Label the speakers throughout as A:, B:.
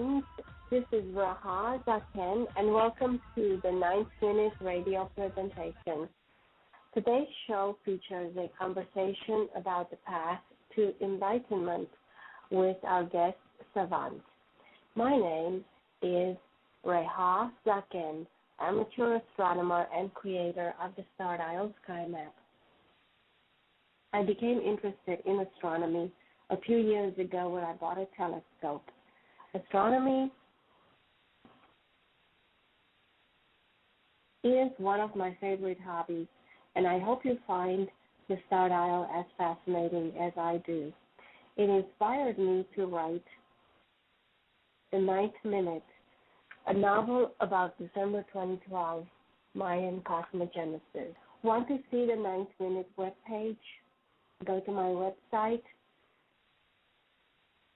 A: friends. This is Raha Zaken, and welcome to the 9th minute radio presentation. Today's show features a conversation about the path to enlightenment with our guest, Savant. My name is Raha Zaken, amateur astronomer and creator of the Star Dial Sky Map. I became interested in astronomy a few years ago when I bought a telescope. Astronomy is one of my favorite hobbies, and I hope you find the Star Dial as fascinating as I do. It inspired me to write The9thminute, a novel about December 2012 Mayan cosmogenesis. Want to see the 9th minute webpage? Go to my website,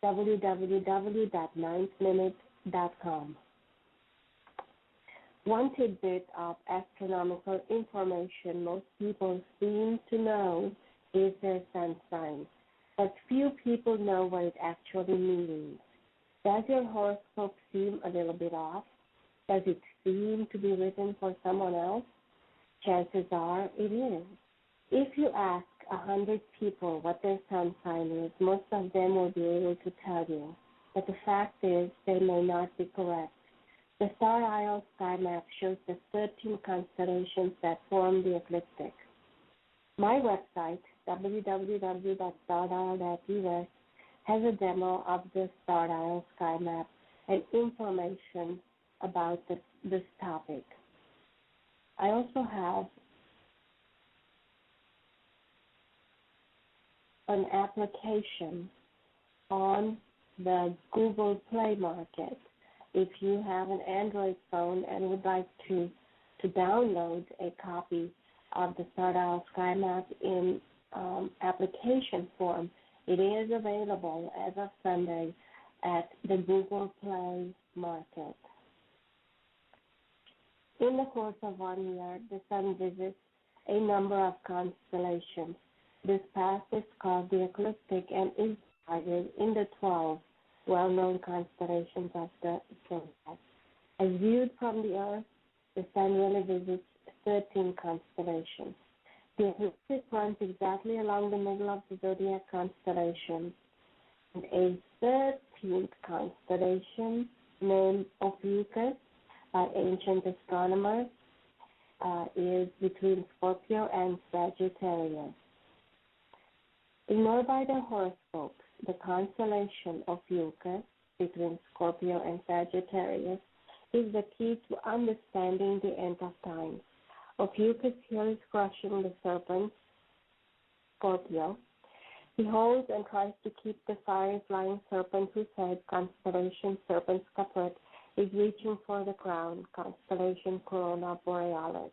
A: www.9thminute.com. One tidbit of astronomical information most people seem to know is their sun sign, but few people know what it actually means. Does your horoscope seem a little bit off? Does it seem to be written for someone else? Chances are it is. If you ask 100 people what their sun sign is, most of them will be able to tell you. But the fact is, they may not be correct. The Star Dial Sky Map shows the 13 constellations that form the ecliptic. My website, www.stardial.us, has a demo of the Star Dial Sky Map and information about this topic. I also have an application on the Google Play Market. If you have an Android phone and would like to download a copy of the Star Dial Sky Map in application form, it is available as of Sunday at the Google Play Market. In the course of 1 year, the Sun visits a number of constellations. This path is called the ecliptic and is divided in the 12 well-known constellations of the zodiac. As viewed from the Earth, the Sun really visits 13 constellations. The ecliptic runs exactly along the middle of the zodiac constellations, and a 13th constellation named Ophiuchus by ancient astronomers is between Scorpio and Sagittarius. Ignored by the horoscopes, the constellation of Ophiuchus between Scorpio and Sagittarius is the key to understanding the end of time. Ophiuchus here is crushing the serpent, Scorpio. He holds and tries to keep the fiery flying serpent whose head, constellation Serpent's Caput, is reaching for the crown, constellation Corona Borealis.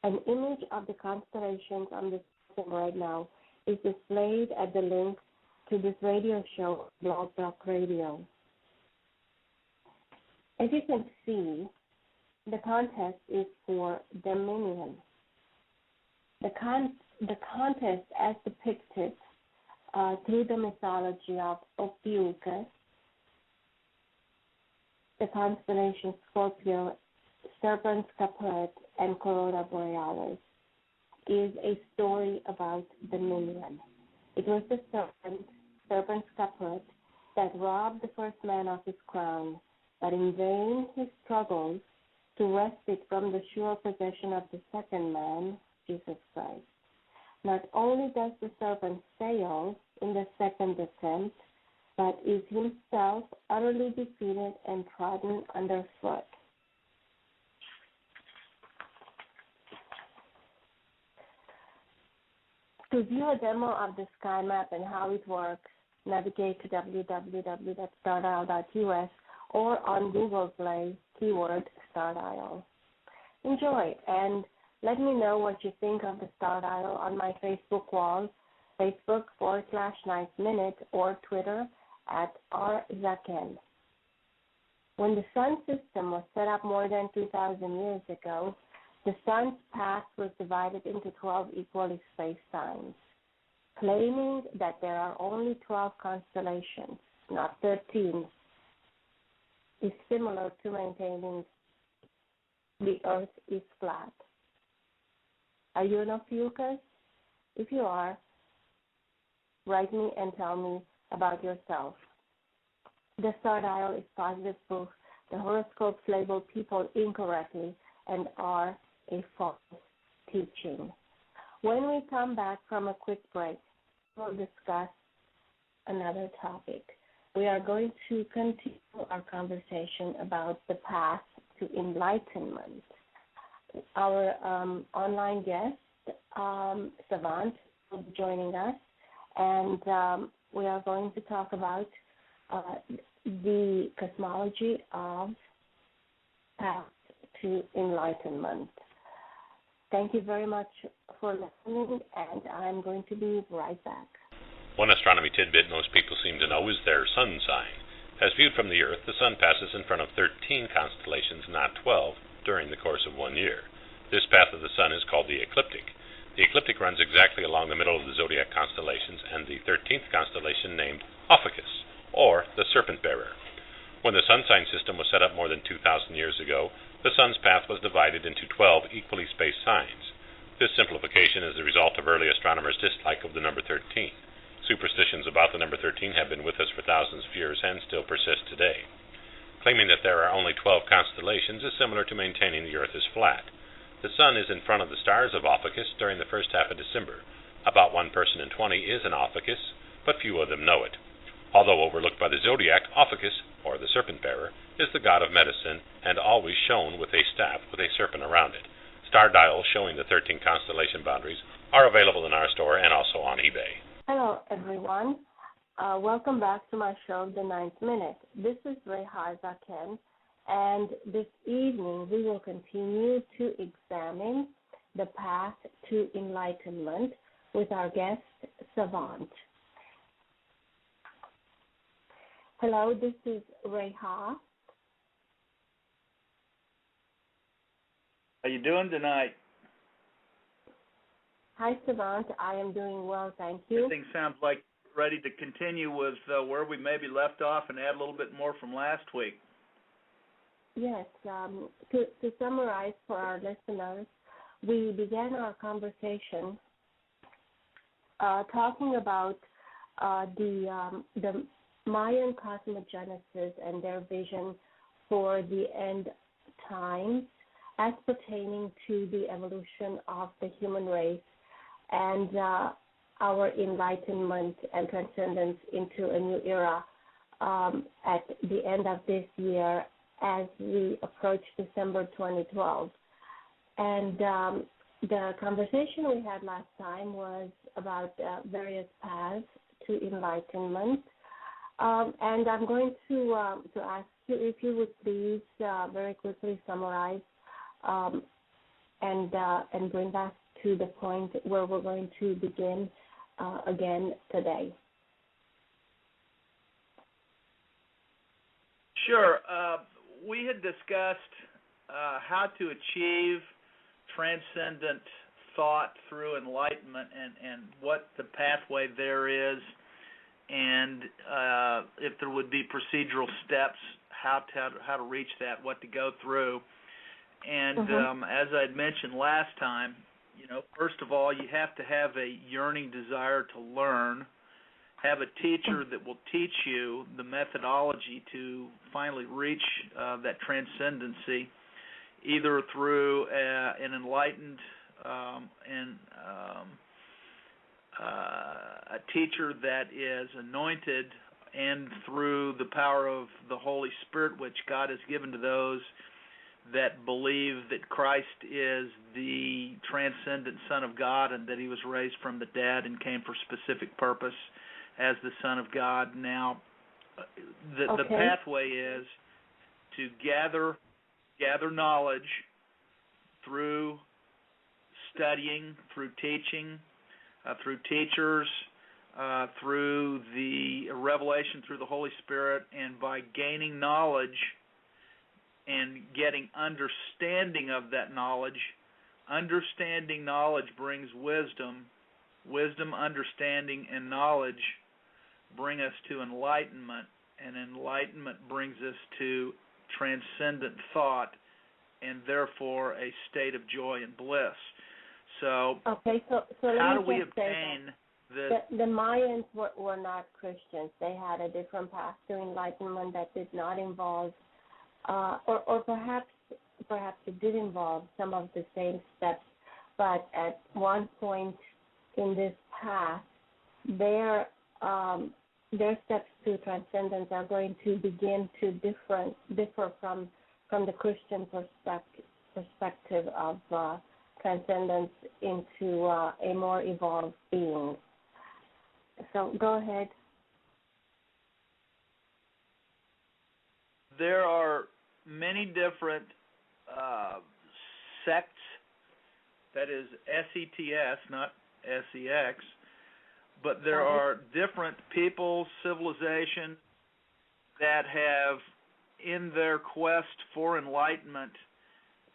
A: An image of the constellations on the screen right now is displayed at the link to this radio show, Blog Talk Radio. As you can see, the contest is for dominion. The contest, as depicted through the mythology of Ophiuchus, the constellation Scorpio, Serpent's Caput, and Corona Borealis, is a story about dominion. It was the Serpent's Caput, that robbed the first man of his crown, but in vain he struggled to wrest it from the sure possession of the second man, Jesus Christ. Not only does the serpent fail in the second attempt, but is himself utterly defeated and trodden underfoot. To view a demo of the sky map and how it works, navigate to www.stardial.us or on Google Play, keyword Star Dial. Enjoy, and let me know what you think of the Star Dial on my Facebook wall, Facebook.com/9thminute, or Twitter @rzaken. When the sun system was set up more than 2,000 years ago, the sun's path was divided into 12 equally spaced signs. Claiming that there are only 12 constellations, not 13, is similar to maintaining the Earth is flat. Are you an Ophiuchus? If you are, write me and tell me about yourself. The star dial is positive proof. The horoscopes label people incorrectly and are a false teaching. When we come back from a quick break, we'll discuss another topic. We are going to continue our conversation about the path to enlightenment. Our online guest, Savant, will be joining us, and we are going to talk about the cosmology of path to enlightenment. Thank you very much for listening, and I'm going to be right back.
B: One astronomy tidbit most people seem to know is their sun sign. As viewed from the Earth, the sun passes in front of 13 constellations, not 12, during the course of 1 year. This path of the sun is called the ecliptic. The ecliptic runs exactly along the middle of the zodiac constellations and the 13th constellation named Ophiuchus, or the Serpent Bearer. When the sun sign system was set up more than 2,000 years ago, the sun's path was divided into 12 equally spaced signs. This simplification is the result of early astronomers' dislike of the number 13. Superstitions about the number 13 have been with us for thousands of years and still persist today. Claiming that there are only 12 constellations is similar to maintaining the Earth is flat. The sun is in front of the stars of Ophiuchus during the first half of December. About 1 person in 20 is an Ophiuchus, but few of them know it. Although overlooked by the zodiac, Ophiuchus, or the serpent bearer, is the god of medicine and always shown with a staff with a serpent around it. Star dials showing the 13 constellation boundaries are available in our store and also on eBay.
A: Hello, everyone. Welcome back to my show, The 9th Minute. This is Reha Zaken, and this evening we will continue to examine the path to enlightenment with our guest, Savant. Hello, this is Reha.
C: How you doing tonight?
A: Hi, Savant. I am doing well, thank you.
C: Everything sounds like ready to continue with where we maybe left off and add a little bit more from last week.
A: Yes. To summarize for our listeners, we began our conversation talking about the Mayan cosmogenesis and their vision for the end times as pertaining to the evolution of the human race and our enlightenment and transcendence into a new era at the end of this year as we approach December 2012. And the conversation we had last time was about various paths to enlightenment. And I'm going to ask you if you would please very quickly summarize and bring us to the point where we're going to begin again today.
C: Sure. We had discussed how to achieve transcendent thought through enlightenment and what the pathway there is, and if there would be procedural steps, how to reach that, what to go through. And as I'd mentioned last time, first of all, you have to have a yearning desire to learn, have a teacher that will teach you the methodology to finally reach that transcendency, either through an enlightened a teacher that is anointed, and through the power of the Holy Spirit, which God has given to those that believe that Christ is the transcendent Son of God and that he was raised from the dead and came for specific purpose as the Son of God. Now, the pathway is to gather knowledge through studying, through teaching, through teachers, through the revelation through the Holy Spirit, and by gaining knowledge and getting understanding of that knowledge. Understanding knowledge brings wisdom. wisdom, understanding, and knowledge bring us to enlightenment, and enlightenment brings us to transcendent thought, and therefore a state of joy and bliss. So,
A: okay, so
C: how do
A: let me
C: we
A: just say
C: obtain
A: the Mayans were not Christians. They had a different path to enlightenment that did not involve, or perhaps it did involve some of the same steps, but at one point in this path, their steps to transcendence are going to begin to differ from the Christian perspective of transcendence into a more evolved being. So go ahead.
C: There are many different sects, that is SETS, not SEX, but there are different people, civilizations that have, in their quest for enlightenment,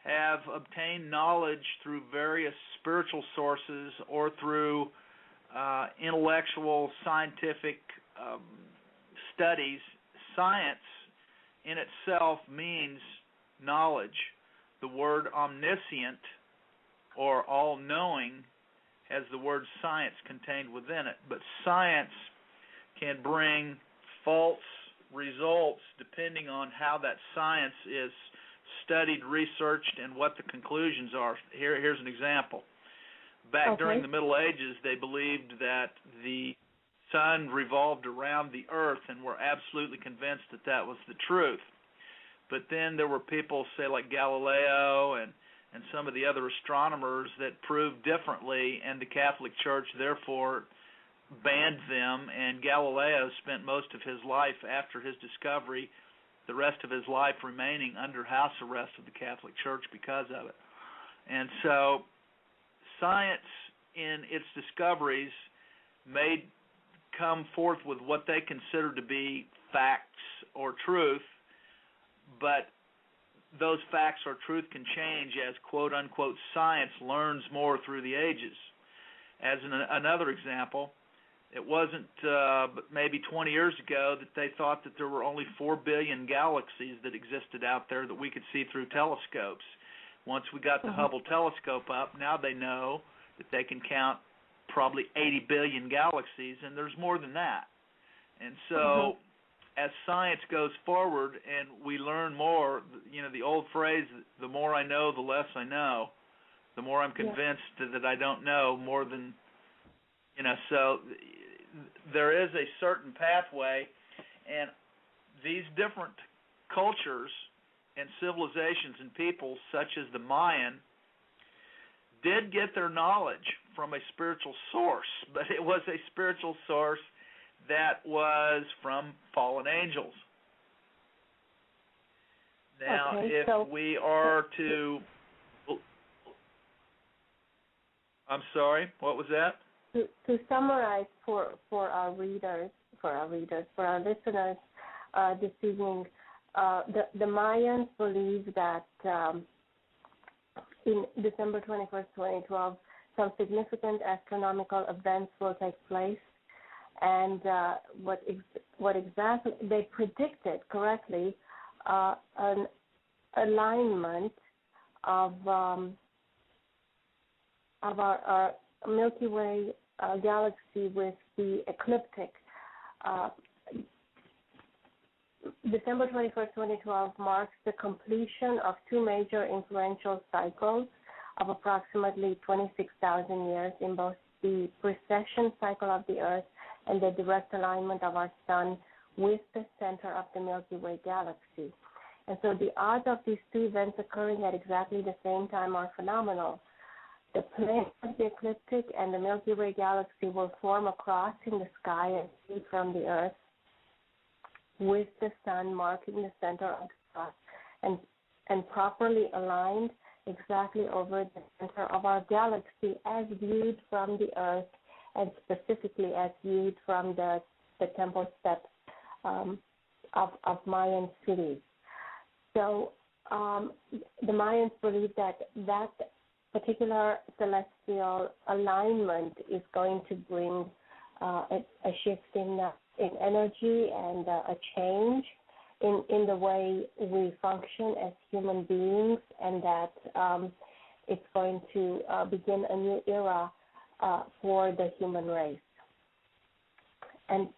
C: have obtained knowledge through various spiritual sources or through intellectual, scientific studies. Science in itself means knowledge. The word omniscient or all-knowing has the word science contained within it. But science can bring false results depending on how that science is studied, researched, and what the conclusions are. Here's an example. Back during the Middle Ages, they believed that the sun revolved around the earth and were absolutely convinced that that was the truth. But then there were people, say, like Galileo and some of the other astronomers that proved differently, and the Catholic Church therefore banned them, and Galileo spent most of his life after his discovery, the rest of his life remaining under house arrest of the Catholic Church because of it. And so science in its discoveries may come forth with what they consider to be facts or truth, but those facts or truth can change as quote-unquote science learns more through the ages. As another example, it wasn't but maybe 20 years ago that they thought that there were only 4 billion galaxies that existed out there that we could see through telescopes. Once we got the Hubble telescope up, now they know that they can count probably 80 billion galaxies, and there's more than that. And so as science goes forward and we learn more, you know, the old phrase, the more I know, the less I know, the more I'm convinced that I don't know more than, you know, so there is a certain pathway, and these different cultures and civilizations and peoples, such as the Mayan, did get their knowledge from a spiritual source, but it was a spiritual source that was from fallen angels. Now, if we are to... I'm sorry, what was that?
A: To summarize for our readers, for our listeners this evening, the Mayans believe that in December 21st, 2012, some significant astronomical events will take place, and what exactly they predicted correctly, an alignment of our Milky Way galaxy with the ecliptic. December 21st, 2012 marks the completion of two major influential cycles of approximately 26,000 years in both the precession cycle of the Earth and the direct alignment of our Sun with the center of the Milky Way galaxy. And so the odds of these two events occurring at exactly the same time are phenomenal. The plane of the ecliptic and the Milky Way galaxy will form a cross in the sky and see from the Earth, with the Sun marking the center of the cross and properly aligned exactly over the center of our galaxy as viewed from the Earth, and specifically as viewed from the temple steps of Mayan cities. So the Mayans believe that particular celestial alignment is going to bring a shift in energy and a change in the way we function as human beings, and that it's going to begin a new era for the human race. And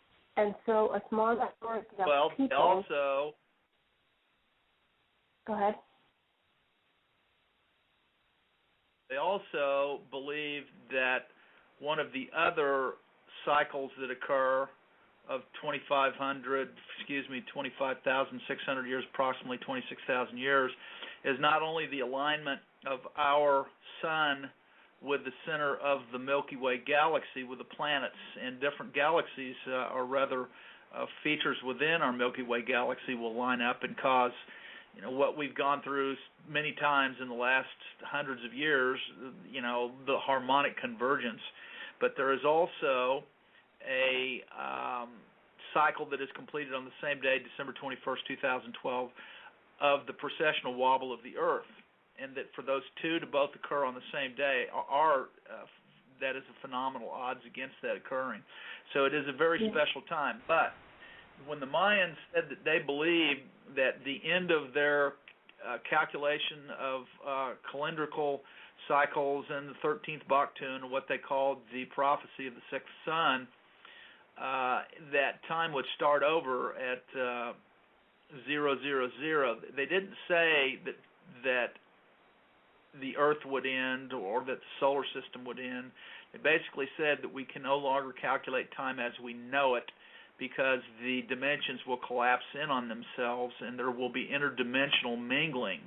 A: so a small minority of people...
C: also...
A: Go ahead.
C: They also believe that one of the other cycles that occur of 25,600 years, approximately 26,000 years, is not only the alignment of our sun with the center of the Milky Way galaxy, with the planets and different galaxies, or rather features within our Milky Way galaxy will line up and cause what we've gone through many times in the last hundreds of years, the harmonic convergence. But there is also a cycle that is completed on the same day, December 21st, 2012, of the precessional wobble of the Earth, and that for those two to both occur on the same day that is a phenomenal odds against that occurring. So it is a very special time. But when the Mayans said that they believed that the end of their calculation of calendrical cycles and the 13th Baktun, what they called the prophecy of the sixth sun, that time would start over at 000. They didn't say that the Earth would end or that the solar system would end. They basically said that we can no longer calculate time as we know it, because the dimensions will collapse in on themselves and there will be interdimensional mingling.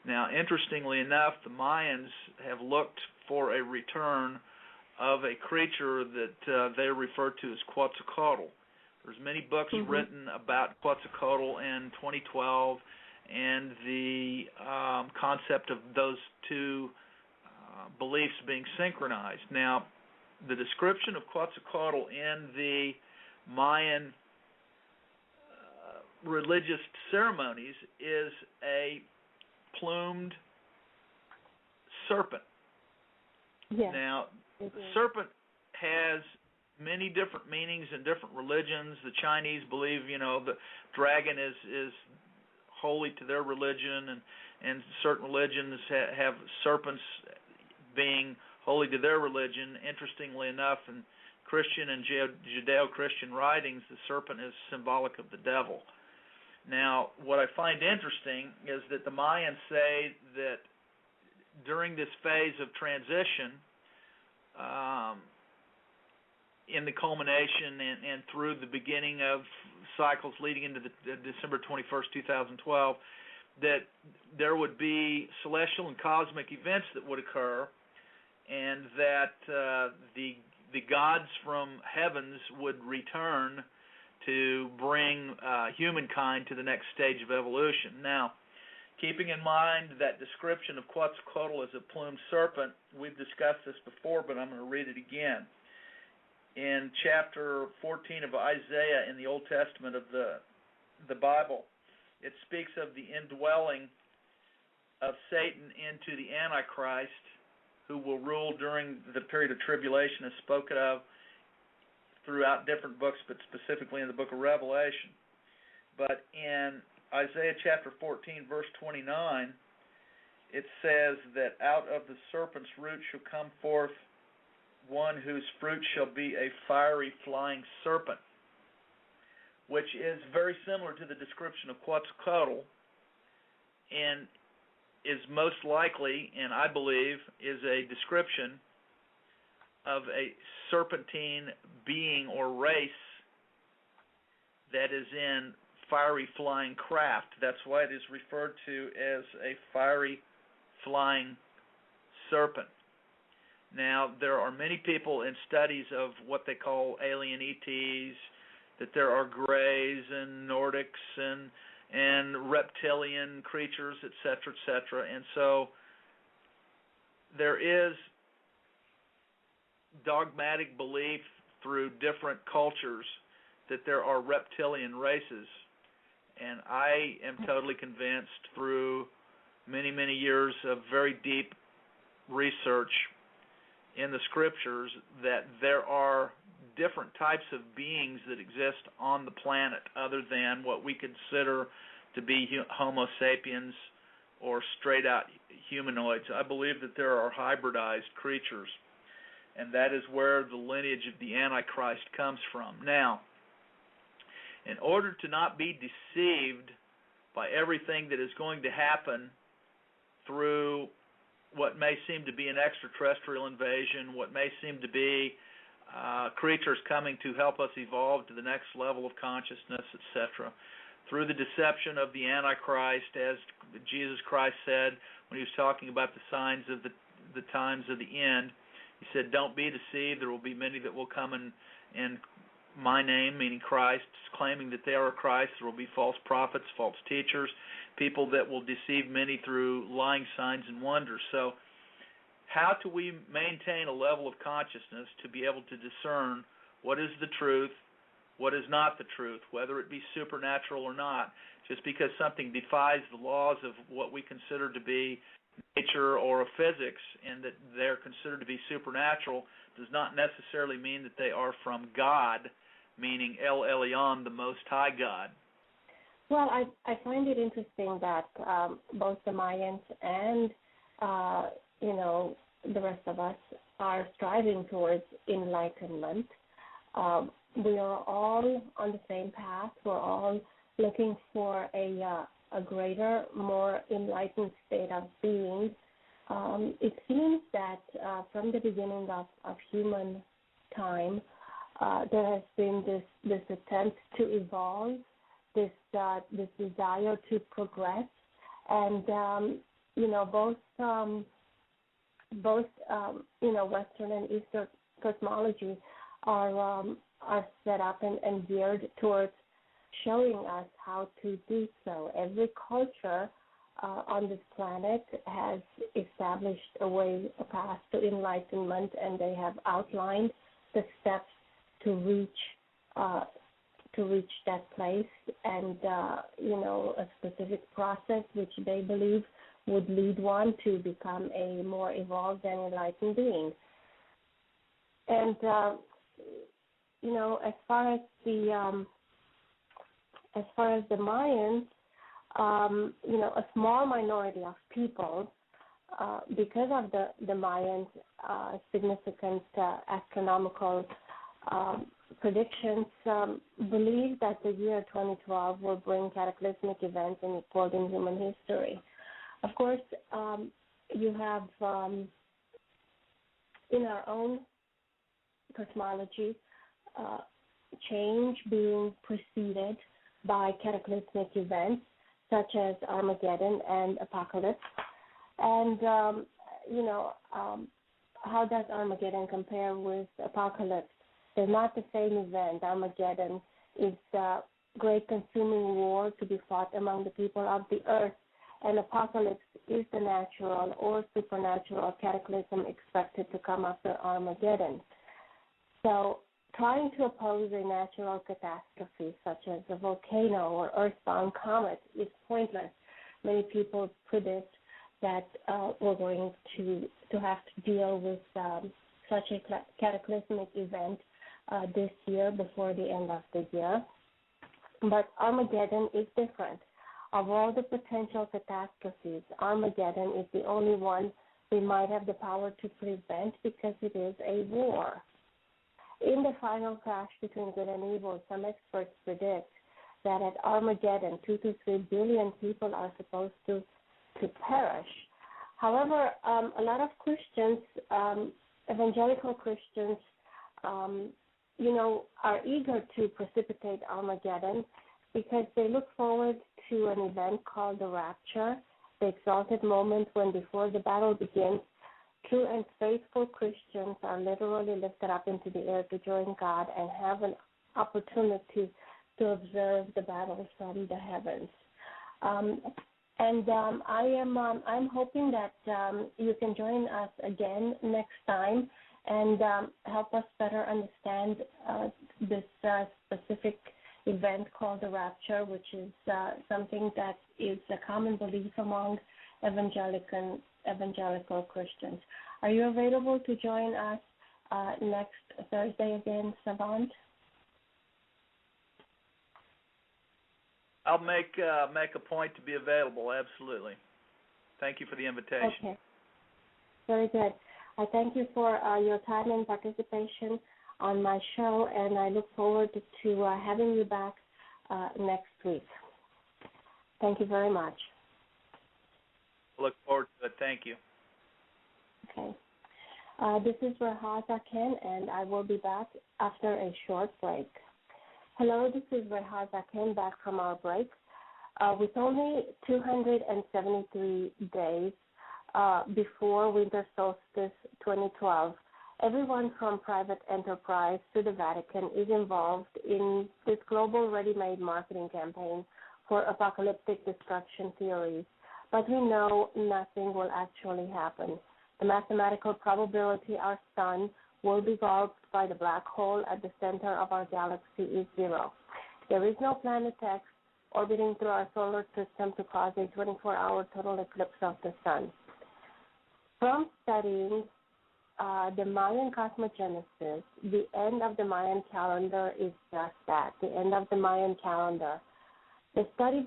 C: Now, interestingly enough, the Mayans have looked for a return of a creature that they refer to as Quetzalcoatl. There's many books written about Quetzalcoatl in 2012 and the concept of those two beliefs being synchronized. Now, the description of Quetzalcoatl in the Mayan religious ceremonies is a plumed serpent.
A: Yes.
C: Now, the serpent has many different meanings in different religions. The Chinese believe, the dragon is holy to their religion, and certain religions have serpents being holy to their religion. Interestingly enough, in Christian and Judeo-Christian writings, the serpent is symbolic of the devil. Now, what I find interesting is that the Mayans say that during this phase of transition, in the culmination and through the beginning of cycles leading into the December 21st, 2012, that there would be celestial and cosmic events that would occur, and that the gods from heavens would return to bring humankind to the next stage of evolution. Now, keeping in mind that description of Quetzalcoatl as a plumed serpent, we've discussed this before, but I'm going to read it again. In chapter 14 of Isaiah in the Old Testament of the Bible, it speaks of the indwelling of Satan into the Antichrist, who will rule during the period of tribulation, as spoken of throughout different books, but specifically in the book of Revelation. But in Isaiah chapter 14, verse 29, it says that out of the serpent's root shall come forth one whose fruit shall be a fiery flying serpent, which is very similar to the description of Quetzalcoatl, and is most likely, and I believe, is a description of a serpentine being or race that is in fiery flying craft. That's why it is referred to as a fiery flying serpent. Now, there are many people in studies of what they call alien ETs, that there are Greys and Nordics and reptilian creatures, etc., etc. And so there is dogmatic belief through different cultures that there are reptilian races. And I am totally convinced through many, many years of very deep research in the scriptures that there are different types of beings that exist on the planet other than what we consider to be Homo sapiens or straight-out humanoids. I believe that there are hybridized creatures, and that is where the lineage of the Antichrist comes from. Now, in order to not be deceived by everything that is going to happen through what may seem to be an extraterrestrial invasion, what may seem to be creatures coming to help us evolve to the next level of consciousness, etc., through the deception of the Antichrist, as Jesus Christ said when he was talking about the signs of the times of the end. He said, "Don't be deceived. There will be many that will come in my name," meaning Christ, claiming that they are Christ. There will be false prophets, false teachers, people that will deceive many through lying signs and wonders. So how do we maintain a level of consciousness to be able to discern what is the truth, what is not the truth, whether it be supernatural or not? Just because something defies the laws of what we consider to be nature or of physics and that they're considered to be supernatural does not necessarily mean that they are from God, meaning El Elyon, the Most High God.
A: Well, I find it interesting that both the Mayans and the rest of us are striving towards enlightenment. We are all on the same path. We're all looking for a greater, more enlightened state of being. It seems that from the beginning of human time, there has been this attempt to evolve, this desire to progress, and both Western and Eastern cosmology are set up and geared towards showing us how to do so. Every culture on this planet has established a path to enlightenment, and they have outlined the steps to reach that place, and a specific process which they believe would lead one to become a more evolved and enlightened being. And as far as the Mayans, a small minority of people, because of the Mayans' significant astronomical predictions, believe that the year 2012 will bring cataclysmic events in human history. Of course, you have in our own cosmology change being preceded by cataclysmic events such as Armageddon and Apocalypse. And, how does Armageddon compare with Apocalypse? They're not the same event. Armageddon is the great consuming war to be fought among the people of the earth, and Apocalypse is the natural or supernatural cataclysm expected to come after Armageddon. So trying to oppose a natural catastrophe such as a volcano or earthbound comet is pointless. Many people predict that we're going to have to deal with such a cataclysmic event this year before the end of the year. But Armageddon is different. Of all the potential catastrophes, Armageddon is the only one we might have the power to prevent because it is a war. In the final crash between good and evil, some experts predict that at Armageddon, 2 to 3 billion people are supposed to perish. However, a lot of Christians, evangelical Christians, are eager to precipitate Armageddon because they look forward to an event called the rapture, the exalted moment when before the battle begins, true and faithful Christians are literally lifted up into the air to join God and have an opportunity to observe the battle from the heavens. I'm hoping that you can join us again next time and help us better understand this specific event called the rapture, which is something that is a common belief among evangelical Christians. Are you available to join us next Thursday again, Savant?
C: I'll make a point to be available. Absolutely. Thank you for the invitation.
A: Okay. Very good. I thank you for your time and participation on my show, and I look forward to having you back next week. Thank you very much.
C: Look forward to it. Thank you.
A: Okay. This is Rehaza Ken, and I will be back after a short break. Hello, this is Rehaza Ken back from our break. With only 273 days before Winter Solstice 2012, everyone from private enterprise to the Vatican is involved in this global ready-made marketing campaign for apocalyptic destruction theories. But we know nothing will actually happen. The mathematical probability our sun will be engulfed by the black hole at the center of our galaxy is 0. There is no planet X orbiting through our solar system to cause a 24-hour total eclipse of the sun. From studying the Mayan cosmogenesis, the end of the Mayan calendar is just that, the end of the Mayan calendar. The study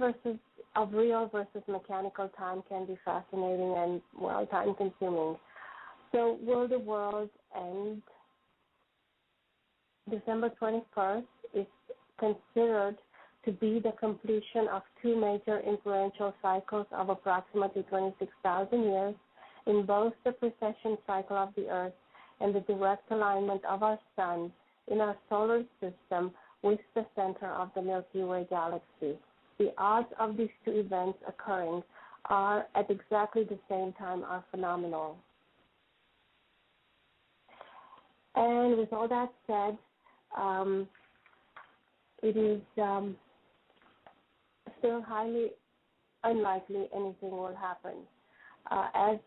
A: of real versus mechanical time can be fascinating and, well, time-consuming. So will the world end? December 21st is considered to be the completion of two major influential cycles of approximately 26,000 years in both the precession cycle of the Earth and the direct alignment of our sun in our solar system with the center of the Milky Way galaxy. The odds of these two events occurring are at exactly the same time are phenomenal. And with all that said, it is still highly unlikely anything will happen. As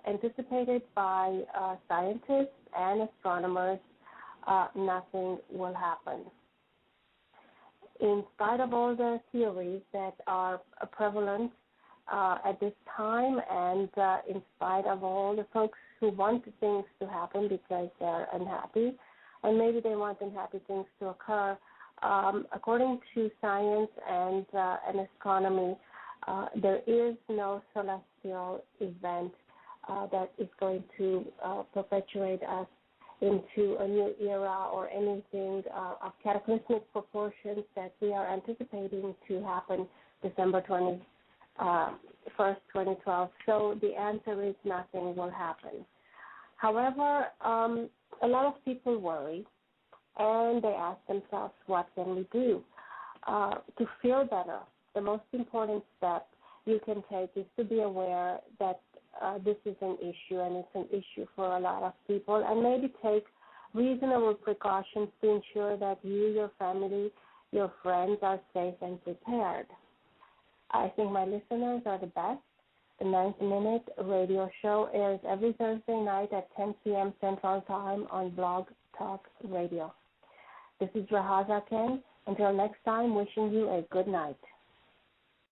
A: anticipated by scientists and astronomers, nothing will happen. In spite of all the theories that are prevalent at this time, and in spite of all the folks who want things to happen because they're unhappy, and maybe they want unhappy things to occur, according to science and astronomy, there is no celestial event that is going to perpetuate us into a new era or anything of cataclysmic proportions that we are anticipating to happen December 21st, 2012. So the answer is nothing will happen. However, a lot of people worry, and they ask themselves, what can we do? To feel better, the most important step you can take is to be aware that this is an issue, and it's an issue for a lot of people, and maybe take reasonable precautions to ensure that you, your family, your friends are safe and prepared. I think my listeners are the best. The 9th Minute radio show airs every Thursday night at 10 p.m. Central Time on Blog Talk Radio. This is Rehaza Ken. Until next time, wishing you a good night.